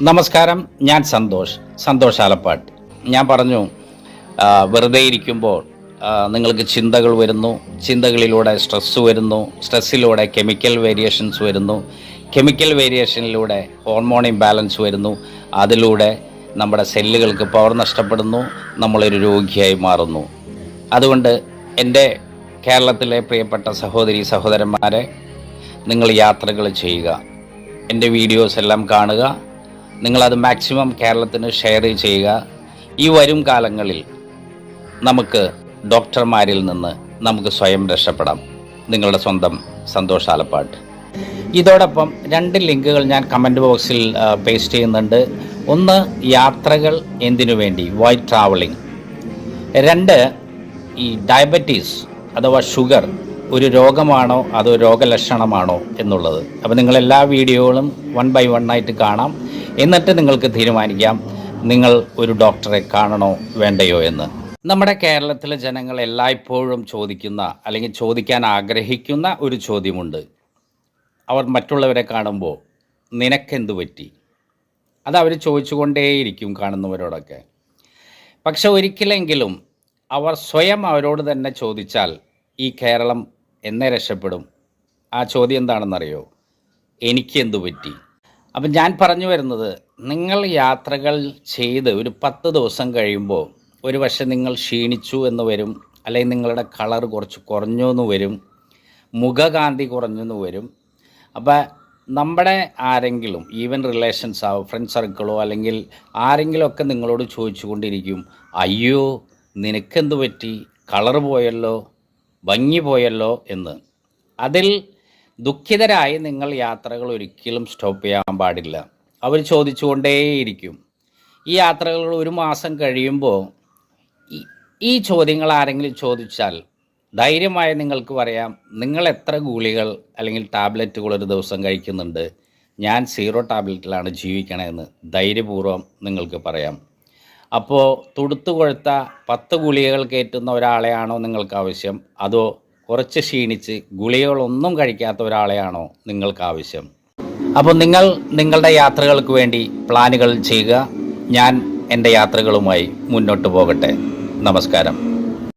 നമസ്കാരം, ഞാൻ സന്തോഷ് ആലപ്പാട്ട്. ഞാൻ പറഞ്ഞു വെറുതെ ഇരിക്കുമ്പോൾ നിങ്ങൾക്ക് ചിന്തകൾ വരുന്നു, ചിന്തകളിലൂടെ സ്ട്രെസ്സ് വരുന്നു, സ്ട്രെസ്സിലൂടെ കെമിക്കൽ വേരിയേഷൻസ് വരുന്നു, കെമിക്കൽ വേരിയേഷനിലൂടെ ഹോർമോൺ ഇംബാലൻസ് വരുന്നു, അതിലൂടെ നമ്മുടെ സെല്ലുകൾക്ക് പവർ നഷ്ടപ്പെടുന്നു, നമ്മളൊരു രോഗിയായി മാറുന്നു. അതുകൊണ്ട് എൻ്റെ കേരളത്തിലെ പ്രിയപ്പെട്ട സഹോദരി സഹോദരന്മാരെ, നിങ്ങൾ യാത്രകൾ ചെയ്യുക, എൻ്റെ വീഡിയോസ് എല്ലാം കാണുക, നിങ്ങളത് മാക്സിമം കേരളത്തിന് ഷെയർ ചെയ്യുക. ഈ വരും കാലങ്ങളിൽ നമുക്ക് ഡോക്ടർമാരിൽ നിന്ന് നമുക്ക് സ്വയം രക്ഷപ്പെടാം. നിങ്ങളുടെ സ്വന്തം സന്തോഷ് ആലപ്പാട്ട്. ഇതോടൊപ്പം 2 ലിങ്കുകൾ ഞാൻ കമൻറ്റ് ബോക്സിൽ പേസ്റ്റ് ചെയ്യുന്നുണ്ട്. ഒന്ന്, യാത്രകൾ എന്തിനു വേണ്ടി, വൈ ട്രാവലിംഗ്. 2, ഈ ഡയബറ്റീസ് അഥവാ ഷുഗർ ഒരു രോഗമാണോ അതോ രോഗലക്ഷണമാണോ എന്നുള്ളത്. അപ്പോൾ നിങ്ങളെല്ലാ വീഡിയോകളും 1 by 1 ആയിട്ട് കാണാം. എന്നിട്ട് നിങ്ങൾക്ക് തീരുമാനിക്കാം നിങ്ങൾ ഒരു ഡോക്ടറെ കാണണോ വേണ്ടയോ എന്ന്. നമ്മുടെ കേരളത്തിലെ ജനങ്ങൾ എല്ലായ്പ്പോഴും ചോദിക്കുന്ന അല്ലെങ്കിൽ ചോദിക്കാൻ ആഗ്രഹിക്കുന്ന ഒരു ചോദ്യമുണ്ട്. അവർ മറ്റുള്ളവരെ കാണുമ്പോൾ നിനക്കെന്തു പറ്റി, അതവർ ചോദിച്ചുകൊണ്ടേയിരിക്കും കാണുന്നവരോടൊക്കെ. പക്ഷെ ഒരിക്കലെങ്കിലും അവർ സ്വയം അവരോട് തന്നെ ചോദിച്ചാൽ ഈ കേരളം എന്നെ രക്ഷപ്പെടും. ആ ചോദ്യം എന്താണെന്നറിയോ? എനിക്കെന്തു പറ്റി. അപ്പം ഞാൻ പറഞ്ഞു വരുന്നത്, നിങ്ങൾ യാത്രകൾ ചെയ്ത് ഒരു 10 ദിവസം കഴിയുമ്പോൾ ഒരു പക്ഷേ നിങ്ങൾ ക്ഷീണിച്ചു എന്ന് വരും, അല്ലെങ്കിൽ നിങ്ങളുടെ കളർ കുറച്ച് കുറഞ്ഞു എന്ന് വരും, മുഖകാന്തി കുറഞ്ഞു എന്ന് വരും. അപ്പോൾ നമ്മുടെ ആരെങ്കിലും, ഈവൻ റിലേഷൻസ് ആവും, ഫ്രണ്ട് സർക്കിളോ അല്ലെങ്കിൽ ആരെങ്കിലുമൊക്കെ നിങ്ങളോട് ചോദിച്ചു കൊണ്ടിരിക്കും, അയ്യോ നിനക്കെന്തു പറ്റി, കളർ പോയല്ലോ, ഭംഗി പോയല്ലോ എന്ന്. അതിൽ ദുഃഖിതരായി നിങ്ങൾ യാത്രകൾ ഒരിക്കലും സ്റ്റോപ്പ് ചെയ്യാൻ പാടില്ല. അവർ ചോദിച്ചുകൊണ്ടേയിരിക്കും. ഈ യാത്രകൾ 1 മാസം കഴിയുമ്പോൾ ഈ ചോദ്യങ്ങൾ ആരെങ്കിലും ചോദിച്ചാൽ ധൈര്യമായി നിങ്ങൾക്ക് പറയാം, നിങ്ങൾ എത്ര ഗുളികൾ അല്ലെങ്കിൽ ടാബ്ലറ്റുകൾ ഒരു ദിവസം കഴിക്കുന്നുണ്ട്, ഞാൻ 0 ടാബ്ലറ്റിലാണ് ജീവിക്കണമെന്ന് ധൈര്യപൂർവ്വം നിങ്ങൾക്ക് പറയാം. അപ്പോൾ തുടുത്തു കൊഴുത്ത 10 ഗുളികകൾ കയറ്റുന്ന ഒരാളെയാണോ നിങ്ങൾക്ക് ആവശ്യം, അതോ കുറച്ച് ക്ഷീണിച്ച് ഗുളികകളൊന്നും കഴിക്കാത്ത ഒരാളെയാണോ നിങ്ങൾക്ക് ആവശ്യം? അപ്പോൾ നിങ്ങൾ നിങ്ങളുടെ യാത്രകൾക്ക് വേണ്ടി പ്ലാനുകൾ ചെയ്യുക. ഞാൻ എൻ്റെ യാത്രകളുമായി മുന്നോട്ട് പോകട്ടെ. നമസ്കാരം.